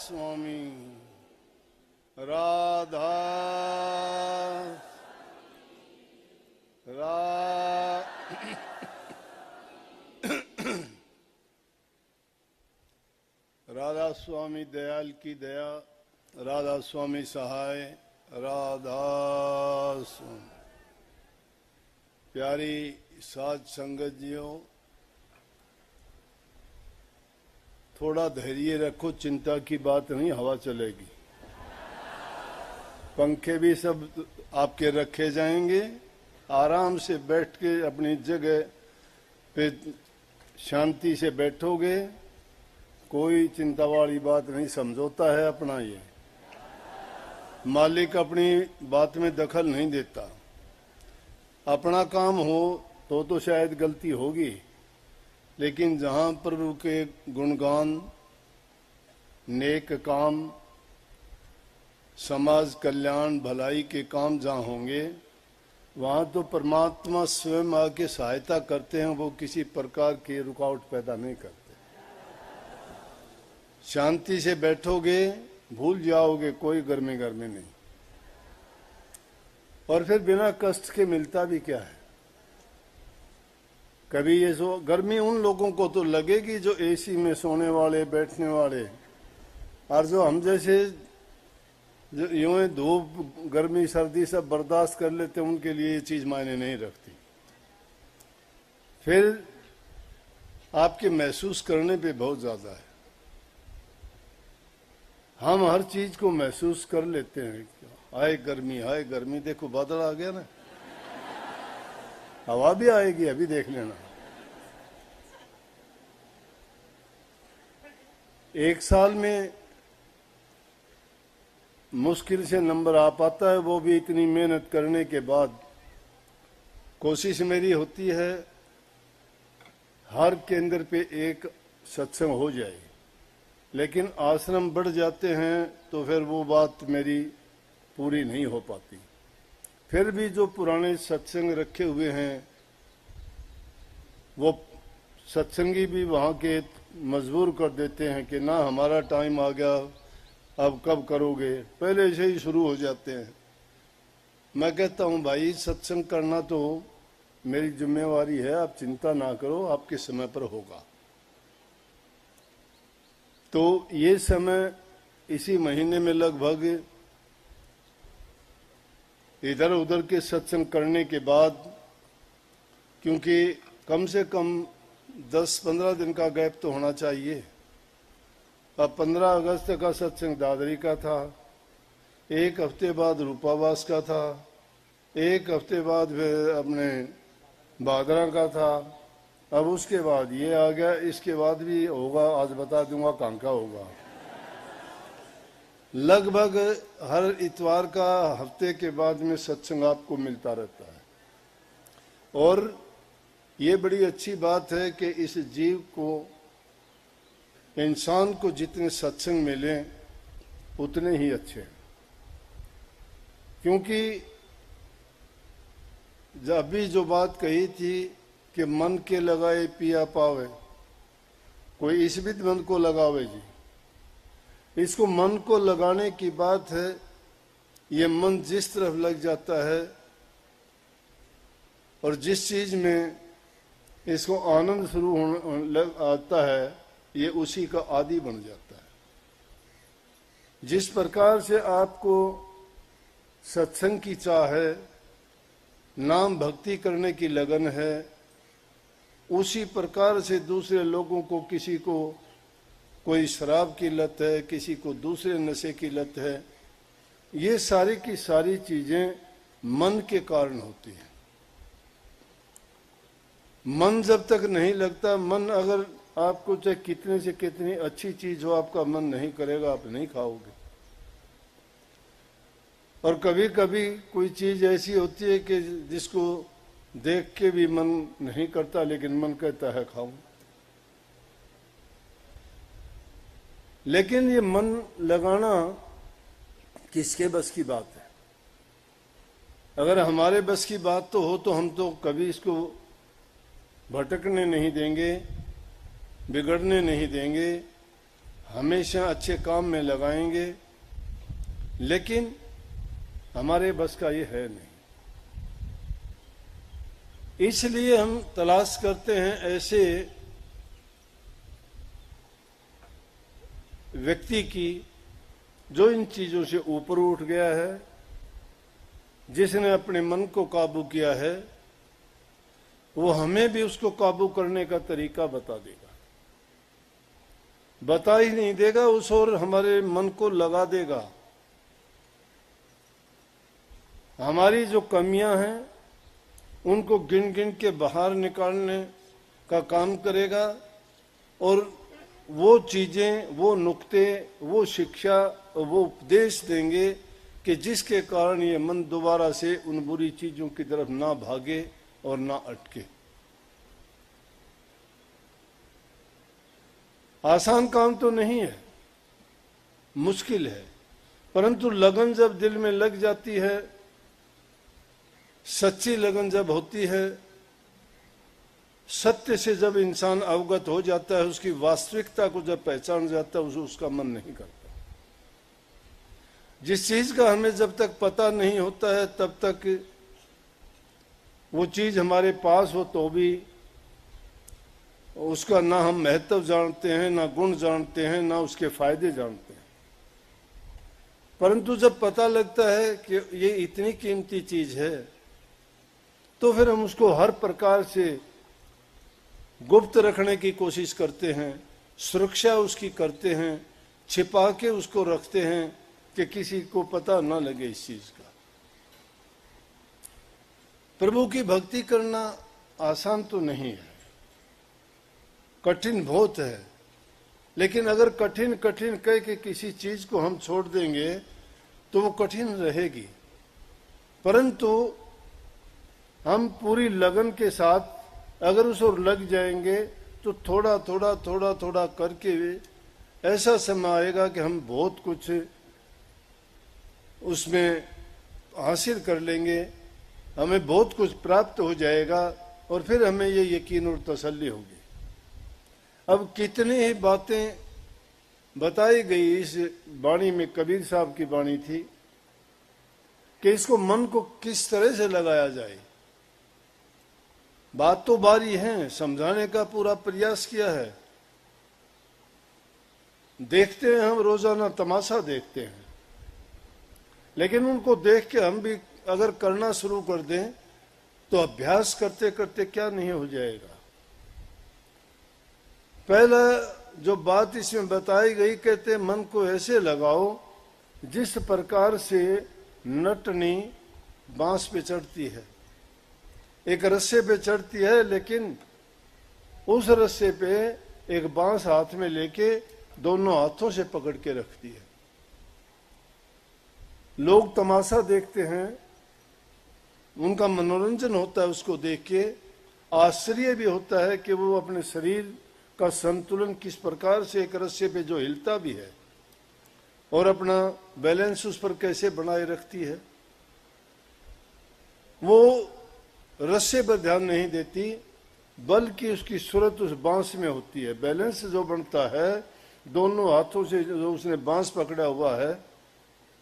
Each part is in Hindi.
स्वामी राधा राधा स्वामी दयाल की दया, राधा स्वामी सहाय, राधा स्वामी। प्यारी साध संगत जियो, थोड़ा धैर्य रखो, चिंता की बात नहीं, हवा चलेगी। पंखे भी सब आपके रखे जाएंगे, आराम से बैठ के अपनी जगह पे शांति से बैठोगे, कोई चिंता वाली बात नहीं। समझौता है अपना, ये मालिक अपनी बात में दखल नहीं देता। अपना काम हो तो शायद गलती होगी, लेकिन जहां प्रभु के गुणगान, नेक काम, समाज कल्याण भलाई के काम जहां होंगे, वहां तो परमात्मा स्वयं आके सहायता करते हैं। वो किसी प्रकार की रुकावट पैदा नहीं करते। शांति से बैठोगे, भूल जाओगे, कोई गर्मी गर्मी नहीं। और फिर बिना कष्ट के मिलता भी क्या है। कभी ये सो गर्मी उन लोगों को तो लगेगी जो एसी में सोने वाले, बैठने वाले, और जो हम जैसे जो यूं धूप गर्मी सर्दी सब बर्दाश्त कर लेते, उनके लिए ये चीज मायने नहीं रखती। फिर आपके महसूस करने पे बहुत ज्यादा है। हम हर चीज को महसूस कर लेते हैं। हाय गर्मी, हाय गर्मी, देखो बादल आ गया ना, हवा भी आएगी, अभी देख लेना। एक साल में मुश्किल से नंबर आ पाता है, वो भी इतनी मेहनत करने के बाद। कोशिश मेरी होती है हर केंद्र पे एक सत्संग हो जाए, लेकिन आश्रम बढ़ जाते हैं तो फिर वो बात मेरी पूरी नहीं हो पाती। फिर भी जो पुराने सत्संग रखे हुए हैं, वो सत्संगी भी वहां के मजबूर कर देते हैं कि ना, हमारा टाइम आ गया, अब कब करोगे, पहले से ही शुरू हो जाते हैं। मैं कहता हूं भाई, सत्संग करना तो मेरी जिम्मेवारी है, आप चिंता ना करो, आपके समय पर होगा। तो ये समय इसी महीने में लगभग इधर उधर के सत्संग करने के बाद, क्योंकि कम से कम 10-15 दिन का गैप तो होना चाहिए। अब 15 अगस्त का सत्संग दादरी का था, एक हफ्ते बाद रूपावास का था, एक हफ्ते बाद फिर अपने बादरा का था, अब उसके बाद ये आ गया। इसके बाद भी होगा, आज बता दूंगा कहाँ का होगा। लगभग हर इतवार का हफ्ते के बाद में सत्संग आपको मिलता रहता है। और ये बड़ी अच्छी बात है कि इस जीव को, इंसान को जितने सत्संग मिले उतने ही अच्छे हैं। क्योंकि जब भी जो बात कही थी कि मन के लगाए पिया पावे, कोई इस भी मन को लगावे जी, इसको मन को लगाने की बात है। ये मन जिस तरफ लग जाता है और जिस चीज में इसको आनंद शुरू होने आता है, ये उसी का आदी बन जाता है। जिस प्रकार से आपको सत्संग की चाह है, नाम भक्ति करने की लगन है, उसी प्रकार से दूसरे लोगों को, किसी को कोई शराब की लत है, किसी को दूसरे नशे की लत है, ये सारी की सारी चीजें मन के कारण होती हैं। मन जब तक नहीं लगता, मन अगर आपको चाहे कितने से कितनी अच्छी चीज हो, आपका मन नहीं करेगा, आप नहीं खाओगे। और कभी कभी कोई चीज ऐसी होती है कि जिसको देख के भी मन नहीं करता, लेकिन मन कहता है खाऊं। लेकिन ये मन लगाना किसके बस की बात है? अगर हमारे बस की बात तो हो तो हम तो कभी इसको भटकने नहीं देंगे, बिगड़ने नहीं देंगे। हमेशा अच्छे काम में लगाएंगे, लेकिन हमारे बस का ये है नहीं। इसलिए हम तलाश करते हैं ऐसे व्यक्ति की जो इन चीजों से ऊपर उठ गया है, जिसने अपने मन को काबू किया है। वो हमें भी उसको काबू करने का तरीका बता देगा, बता ही नहीं देगा, उस और हमारे मन को लगा देगा। हमारी जो कमियां हैं उनको गिन गिन के बाहर निकालने का काम करेगा, और वो चीजें, वो नुक्ते, वो शिक्षा, वो उपदेश देंगे कि जिसके कारण ये मन दोबारा से उन बुरी चीजों की तरफ ना भागे और ना अटके। आसान काम तो नहीं है, मुश्किल है, परंतु लगन जब दिल में लग जाती है, सच्ची लगन जब होती है, सत्य से जब इंसान अवगत हो जाता है, उसकी वास्तविकता को जब पहचान जाता है, उसका मन नहीं करता। जिस चीज का हमें जब तक पता नहीं होता है, तब तक वो चीज हमारे पास हो तो भी उसका ना हम महत्व जानते हैं, ना गुण जानते हैं, ना उसके फायदे जानते हैं। परंतु जब पता लगता है कि ये इतनी कीमती चीज है, तो फिर हम उसको हर प्रकार से गुप्त रखने की कोशिश करते हैं, सुरक्षा उसकी करते हैं, छिपा के उसको रखते हैं कि किसी को पता ना लगे इस चीज का। प्रभु की भक्ति करना आसान तो नहीं है, कठिन बहुत है। लेकिन अगर कठिन कठिन कह के किसी चीज को हम छोड़ देंगे तो वो कठिन रहेगी, परंतु हम पूरी लगन के साथ अगर उस ओर लग जाएंगे तो थोड़ा थोड़ा थोड़ा थोड़ा करके ऐसा समय आएगा कि हम बहुत कुछ उसमें हासिल कर लेंगे, हमें बहुत कुछ प्राप्त हो जाएगा, और फिर हमें ये यकीन और तसल्ली होगी। अब कितनी ही बातें बताई गई इस वाणी में, कबीर साहब की वाणी थी कि इसको मन को किस तरह से लगाया जाए। बात तो बारी है, समझाने का पूरा प्रयास किया है। देखते हैं हम रोजाना तमाशा देखते हैं, लेकिन उनको देख के हम भी अगर करना शुरू कर दें तो अभ्यास करते करते क्या नहीं हो जाएगा। पहला जो बात इसमें बताई गई, कहते मन को ऐसे लगाओ जिस प्रकार से नटनी बांस पे चढ़ती है, एक रस्से पे चढ़ती है, लेकिन उस रस्से पे एक बांस हाथ में लेके दोनों हाथों से पकड़ के रखती है। लोग तमाशा देखते हैं, उनका मनोरंजन होता है, उसको देख के आश्चर्य भी होता है कि वो अपने शरीर का संतुलन किस प्रकार से एक रस्से पे जो हिलता भी है और अपना बैलेंस उस पर कैसे बनाए रखती है। वो रस्से पर ध्यान नहीं देती, बल्कि उसकी सूरत उस बांस में होती है। बैलेंस जो बनता है दोनों हाथों से, जो उसने बांस पकड़ा हुआ है,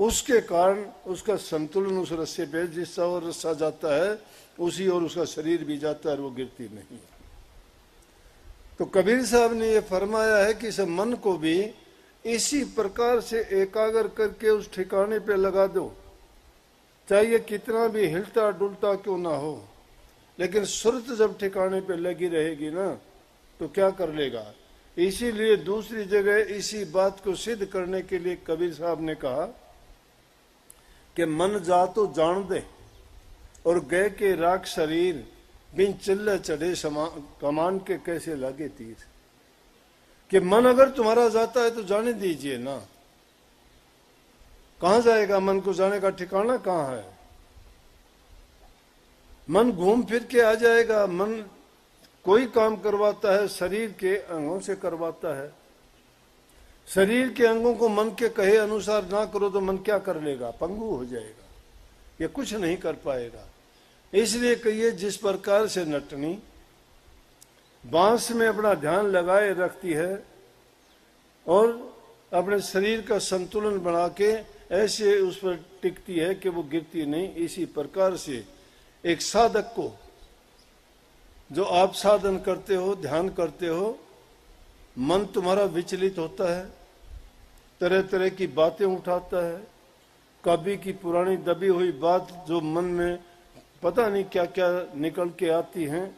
उसके कारण उसका संतुलन उस रस्से पे, जिससा और रस्सा जाता है उसी और उसका शरीर भी जाता है और वो गिरती नहीं। तो कबीर साहब ने ये फरमाया है कि इस मन को भी इसी प्रकार से एकाग्र करके उस ठिकाने पे लगा दो, चाहे कितना भी हिलता डुलता क्यों ना हो, लेकिन सुरत जब ठिकाने पे लगी रहेगी ना तो क्या कर लेगा। इसीलिए दूसरी जगह इसी बात को सिद्ध करने के लिए कबीर साहब ने कहा कि मन जा तो जान दे और गए के राख शरीर, बिन चिल्ले चढ़े कमान के कैसे लगे तीर। कि मन अगर तुम्हारा जाता है तो जाने दीजिए ना, कहां जाएगा, मन को जाने का ठिकाना कहां है। मन घूम फिर के आ जाएगा। मन कोई काम करवाता है शरीर के अंगों से करवाता है। शरीर के अंगों को मन के कहे अनुसार ना करो तो मन क्या कर लेगा, पंगु हो जाएगा, ये कुछ नहीं कर पाएगा। इसलिए कहिए जिस प्रकार से नटनी बांस में अपना ध्यान लगाए रखती है और अपने शरीर का संतुलन बना के ऐसे उस पर टिकती है कि वो गिरती नहीं। इसी प्रकार से एक साधक को, जो आप साधन करते हो, ध्यान करते हो, मन तुम्हारा विचलित होता है, तरह तरह की बातें उठाता है, कभी की पुरानी दबी हुई बात जो मन में पता नहीं क्या क्या निकल के आती हैं,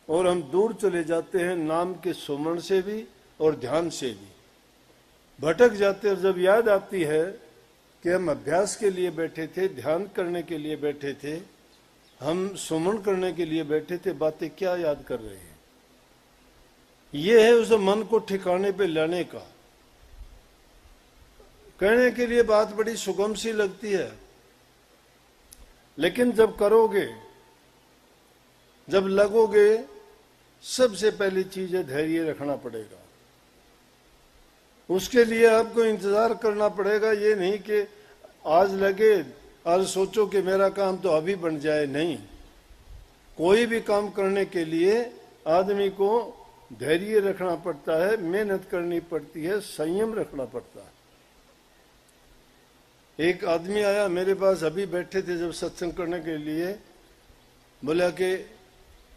और हम दूर चले जाते हैं नाम के सुमरण से भी और ध्यान से भी भटक जाते हैं। और जब याद आती है कि हम अभ्यास के लिए बैठे थे, ध्यान करने के लिए बैठे थे, हम सुमरण करने के लिए बैठे थे, बातें क्या याद कर रहे हैं। ये है उस मन को ठिकाने पे लाने का। कहने के लिए बात बड़ी सुगम सी लगती है, लेकिन जब करोगे, जब लगोगे, सबसे पहली चीज है धैर्य रखना पड़ेगा। उसके लिए आपको इंतजार करना पड़ेगा। ये नहीं कि आज लगे, आज सोचो कि मेरा काम तो अभी बन जाए, नहीं। कोई भी काम करने के लिए आदमी को धैर्य रखना पड़ता है, मेहनत करनी पड़ती है, संयम रखना पड़ता है। एक आदमी आया मेरे पास, अभी बैठे थे जब सत्संग करने के लिए, बोला कि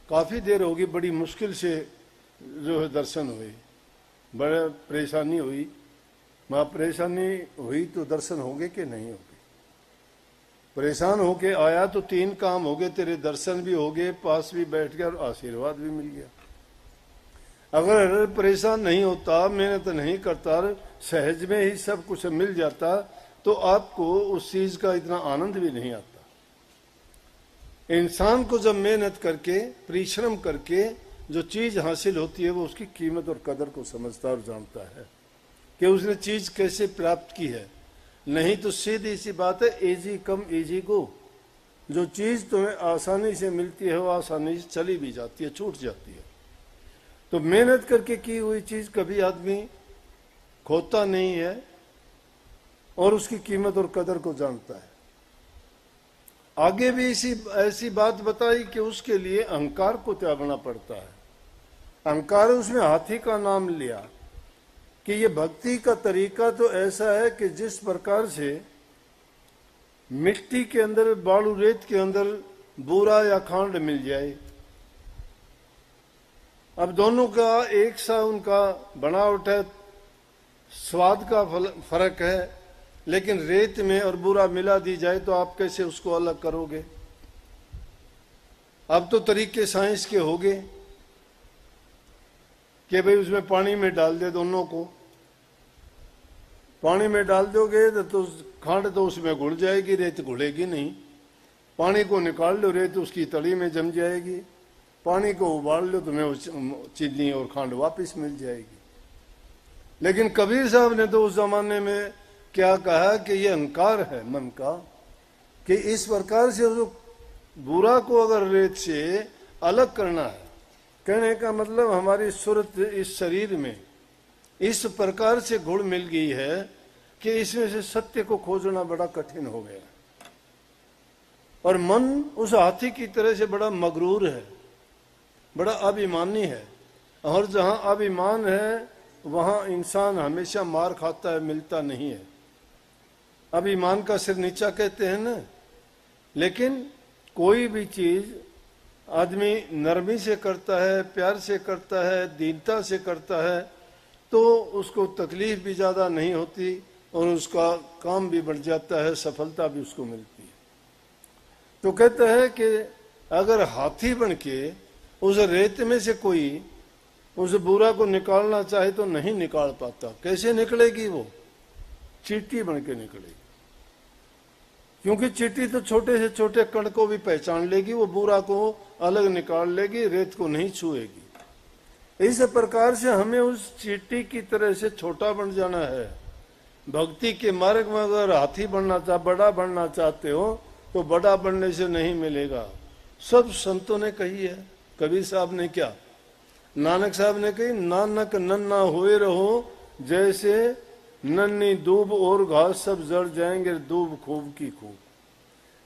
काफी देर होगी, बड़ी मुश्किल से जो है दर्शन हुए, बड़ा परेशानी हुई। वहां परेशानी हुई तो दर्शन होंगे कि नहीं होंगे। परेशान होके आया तो 3 काम हो गए, तेरे दर्शन भी हो गए, पास भी बैठ गया और आशीर्वाद भी मिल गया। अगर परेशान नहीं होता, मेहनत नहीं करता, सहज में ही सब कुछ मिल जाता, तो आपको उस चीज का इतना आनंद भी नहीं आता। इंसान को जब मेहनत करके, परिश्रम करके जो चीज हासिल होती है, वो उसकी कीमत और कदर को समझता और जानता है कि उसने चीज कैसे प्राप्त की है। नहीं तो सीधी सी बात है, इजी कम इजी गो। जो चीज तुम्हें आसानी से मिलती है वो आसानी से चली भी जाती है, छूट जाती है। तो मेहनत करके की हुई चीज कभी आदमी खोता नहीं है और उसकी कीमत और कदर को जानता है। आगे भी ऐसी बात बताई कि उसके लिए अहंकार को त्यागना पड़ता है। अहंकार, उसमें हाथी का नाम लिया कि ये भक्ति का तरीका तो ऐसा है कि जिस प्रकार से मिट्टी के अंदर, बालू रेत के अंदर बूरा या खांड मिल जाए, अब दोनों का एक सा उनका बनावट है, स्वाद का फर्क है, लेकिन रेत में और बूरा मिला दी जाए तो आप कैसे उसको अलग करोगे। अब तो तरीके साइंस के हो गए कि भाई उसमें पानी में डाल दे, दोनों को पानी में डाल दोगे तो खांड तो उसमें घुल जाएगी, रेत घुलेगी नहीं। पानी को निकाल लो, रेत उसकी तली में जम जाएगी। पानी को उबाल लो, तुम्हें चीनी और खांड वापस मिल जाएगी। लेकिन कबीर साहब ने तो उस जमाने में क्या कहा कि ये अहंकार है मन का, कि इस प्रकार से जो बुरा को अगर रेत से अलग करना है, कहने का मतलब हमारी सूरत इस शरीर में इस प्रकार से घुल मिल गई है कि इसमें से सत्य को खोजना बड़ा कठिन हो गया। और मन उस हाथी की तरह से बड़ा मगरूर है, बड़ा अभिमानी है, और जहां अभिमान है वहां इंसान हमेशा मार खाता है, मिलता नहीं है। अभिमान का सिर नीचा कहते हैं ना। लेकिन कोई भी चीज आदमी नरमी से करता है, प्यार से करता है, दीनता से करता है, तो उसको तकलीफ भी ज्यादा नहीं होती और उसका काम भी बढ़ जाता है, सफलता भी उसको मिलती है। तो कहता है कि अगर हाथी बन के उस रेत में से कोई उस बुरा को निकालना चाहे तो नहीं निकाल पाता। कैसे निकलेगी वो? चींटी बन के निकलेगी, क्योंकि चींटी तो छोटे से छोटे कण को भी पहचान लेगी, वो बुरा को अलग निकाल लेगी, रेत को नहीं छुएगी। इस प्रकार से हमें उस चींटी की तरह से छोटा बन जाना है। भक्ति के मार्ग में अगर हाथी बनना बड़ा बनना चाहते हो तो बड़ा बनने से नहीं मिलेगा। सब संतों ने कही है। कबीर साहब ने क्या, नानक साहब ने कही, नानक नन्ना हुए रहो जैसे नन्ही दूब और घास, सब जड़ जाएंगे दूब खूब की खूब।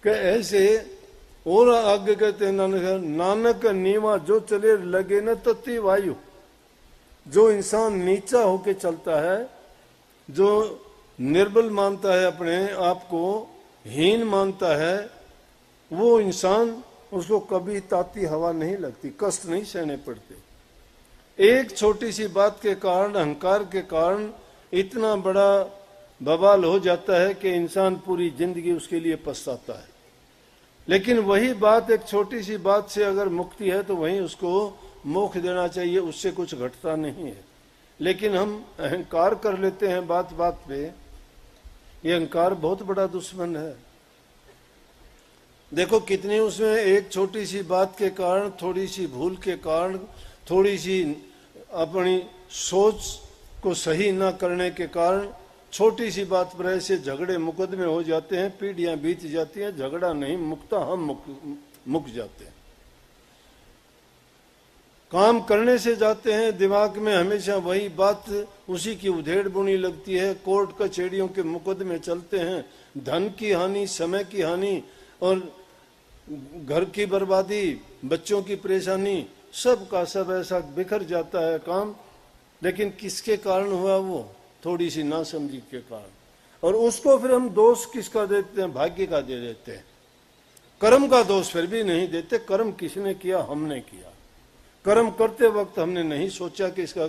कि ऐसे और आगे कहते हैं नानक नीवा जो चले लगे न तत्ती वायु। जो इंसान नीचा होके चलता है जो निर्बल मानता है, अपने आप को हीन मानता है, वो इंसान, उसको कभी ताती हवा नहीं लगती, कष्ट नहीं सहने पड़ते। एक छोटी सी बात के कारण, अहंकार के कारण इतना बड़ा बवाल हो जाता है कि इंसान पूरी जिंदगी उसके लिए पछताता है। लेकिन वही बात, एक छोटी सी बात से अगर मुक्ति है तो वहीं उसको मोक्ष देना चाहिए, उससे कुछ घटता नहीं है। लेकिन हम अहंकार कर लेते हैं बात बात पे। ये अहंकार बहुत बड़ा दुश्मन है। देखो कितनी उसमें एक छोटी सी बात के कारण, थोड़ी सी भूल के कारण, थोड़ी सी अपनी सोच को सही ना करने के कारण छोटी सी बात पर ऐसे झगड़े मुकदमे हो जाते हैं, पीढ़ियां बीत जाती हैं। झगड़ा नहीं मुकता, हम मुक जाते हैं। काम करने से जाते हैं, दिमाग में हमेशा वही बात, उसी की उधेड़ बुनी लगती है। कोर्ट कचहरियों के मुकदमे चलते हैं, धन की हानि, समय की हानि और घर की बर्बादी, बच्चों की परेशानी, सब का सब ऐसा बिखर जाता है काम। लेकिन किसके कारण हुआ? वो थोड़ी सी नासमझी के कारण। और उसको फिर हम दोष किसका देते हैं? भाग्य का दे देते हैं। कर्म का दोष फिर भी नहीं देते। कर्म किसने किया? हमने किया। कर्म करते वक्त हमने नहीं सोचा कि इसका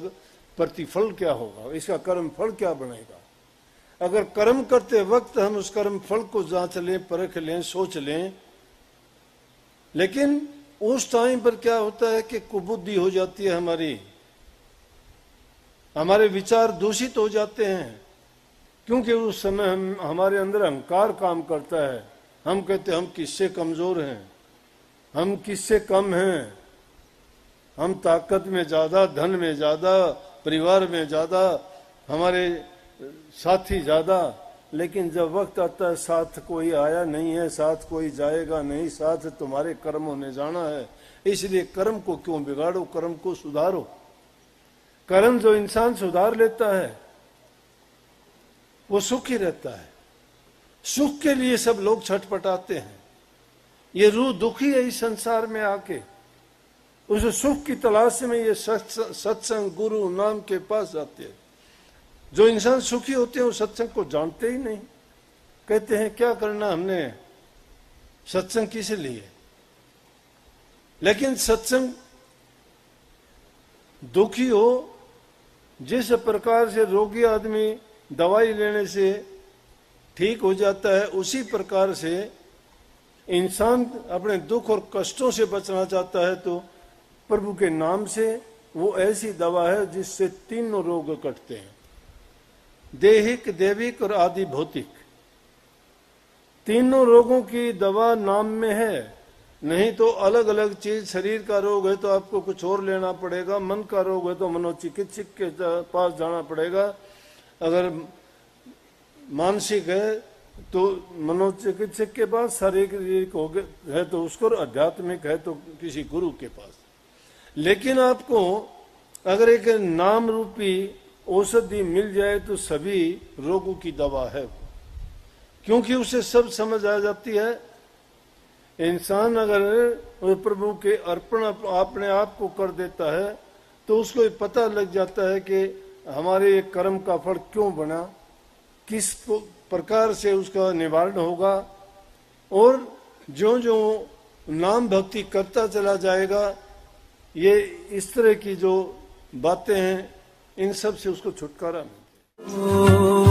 प्रतिफल क्या होगा, इसका कर्म फल क्या बनेगा। अगर कर्म करते वक्त हम उस कर्म फल को जांच लें, परख लें, सोच लें, लेकिन उस टाइम पर क्या होता है कि कुबुद्धि हो जाती है हमारे विचार दूषित हो जाते हैं। क्योंकि उस समय हमारे अंदर अहंकार काम करता है। हम कहते हैं हम किससे कमजोर हैं, हम किससे कम हैं, हम ताकत में ज्यादा, धन में ज्यादा, परिवार में ज्यादा, हमारे साथी ज्यादा। लेकिन जब वक्त आता है, साथ कोई आया नहीं है, साथ कोई जाएगा नहीं, साथ तुम्हारे कर्मों ने जाना है। इसलिए कर्म को क्यों बिगाड़ो, कर्म को सुधारो। कर्म जो इंसान सुधार लेता है वो सुखी रहता है। सुख के लिए सब लोग छटपटाते हैं। ये रूह दुखी है इस संसार में आके, उस सुख की तलाश में ये सत्संग, गुरु, नाम के पास जाते हैं। जो इंसान सुखी होते हैं वो सत्संग को जानते ही नहीं। कहते हैं क्या करना हमने, सत्संग किस लिए। लेकिन सत्संग दुखी हो, जिस प्रकार से रोगी आदमी दवाई लेने से ठीक हो जाता है, उसी प्रकार से इंसान अपने दुख और कष्टों से बचना चाहता है तो प्रभु के नाम से वो ऐसी दवा है जिससे तीनों रोग कटते हैं, देहिक, देविक और आदि भौतिक। तीनों रोगों की दवा नाम में है। नहीं तो अलग अलग चीज, शरीर का रोग है तो आपको कुछ और लेना पड़ेगा, मन का रोग है तो मनोचिकित्सक के पास जाना पड़ेगा, अगर मानसिक है तो मनोचिकित्सक के पास, शारीरिक है तो उसको, आध्यात्मिक है तो किसी गुरु के पास। लेकिन आपको अगर एक नाम रूपी औषधि मिल जाए तो सभी रोगों की दवा है, क्योंकि उसे सब समझ आ जाती है। इंसान अगर प्रभु के अर्पण अपने आप को कर देता है तो उसको पता लग जाता है कि हमारे कर्म का फल क्यों बना, किस प्रकार से उसका निवारण होगा। और जो जो नाम भक्ति करता चला जाएगा, ये इस तरह की जो बातें हैं, इन सब से उसको छुटकारा मिलता है।